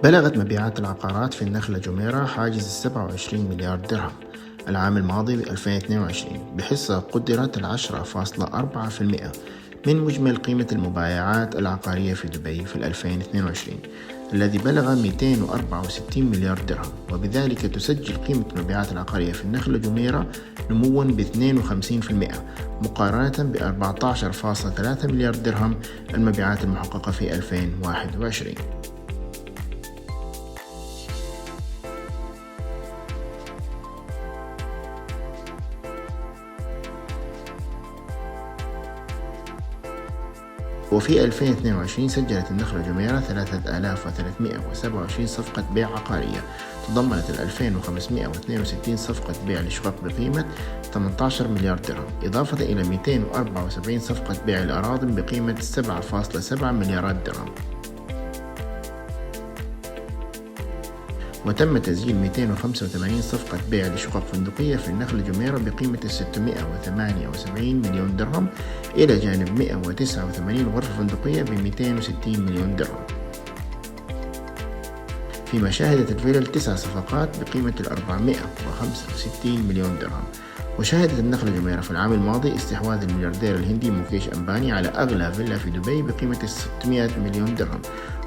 بلغت مبيعات العقارات في النخلة جميرة حاجز 27 مليار درهم العام الماضي ب 2022 بحصة قدرت 10.4% من مجمل قيمة المبايعات العقارية في دبي في 2022 الذي بلغ 264 مليار درهم، وبذلك تسجل قيمة المبيعات العقارية في النخلة جميرة نمواً ب 52% مقارنة ب 14.3 مليار درهم المبيعات المحققة في 2021. وفي 2022 سجلت النخلة جميرة 3327 صفقة بيع عقارية تضمنت 2562 صفقة بيع لشقق بقيمة 18 مليار درهم، إضافة إلى 274 صفقة بيع لأراضٍ بقيمة 7.7 مليارات درهم. وتم تسجيل 285 صفقة بيع لشقق فندقية في النخلة جميرة بقيمة 678 مليون درهم، إلى جانب 189 غرفة فندقية ب 260 مليون درهم. فيما شهدت الفيلل 9 صفقات بقيمة 465 مليون درهم. وشهدت النخلة جميرة في العام الماضي استحواذ الملياردير الهندي موكيش أمباني على أغلى فيلا في دبي بقيمة 600 مليون درهم،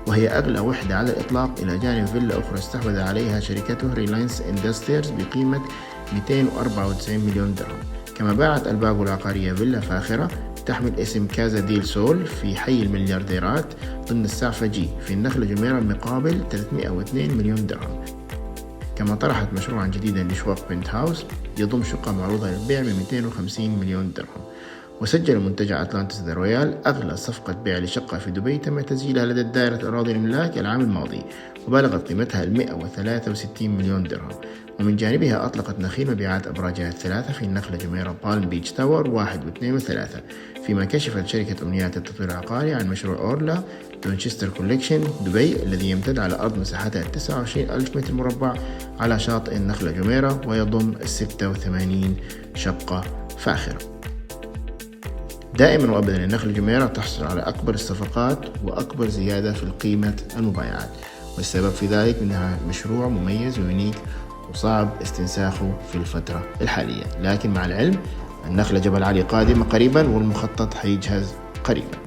وهي أغلى وحدة على الإطلاق، إلى جانب فيلا أخرى استحوذ عليها شركته ريلاينس اندستريز بقيمة 294 مليون درهم. كما باعت الباقو العقارية فيلا فاخرة تحمل اسم كازا ديل سول في حي المليارديرات ضمن السعفة جي في النخلة جميرة مقابل 302 مليون درهم. كما طرحت مشروعا جديدا لشقق بنت هاوس يضم شقة معروضة للبيع ب 250 مليون درهم. وسجل منتجع أتلانتس ذا رويال أغلى صفقة بيع لشقة في دبي تم تسجيلها لدى دائرة أراضي الملاك العام الماضي، وبلغت قيمتها 163 مليون درهم. ومن جانبها أطلقت نخيل مبيعات أبراجها الثلاثة في النخلة جميرة بالم بيتش تاور 1 و2 و3، فيما كشفت شركة أمنيات التطوير العقاري عن مشروع أورلا لونشستر كوليكشن دبي الذي يمتد على أرض مساحتها 29,000 متر مربع على شاطئ النخلة جميرة، ويضم 86 شقة فاخرة. دائما وابدا النخلة جميرة تحصل على أكبر الصفقات وأكبر زيادة في قيمة المبايعات، والسبب في ذلك أنها مشروع مميز ويونيك وصعب استنساخه في الفترة الحالية. لكن مع العلم النخلة جبل علي قادمة قريبا والمخطط حيجهز قريبا.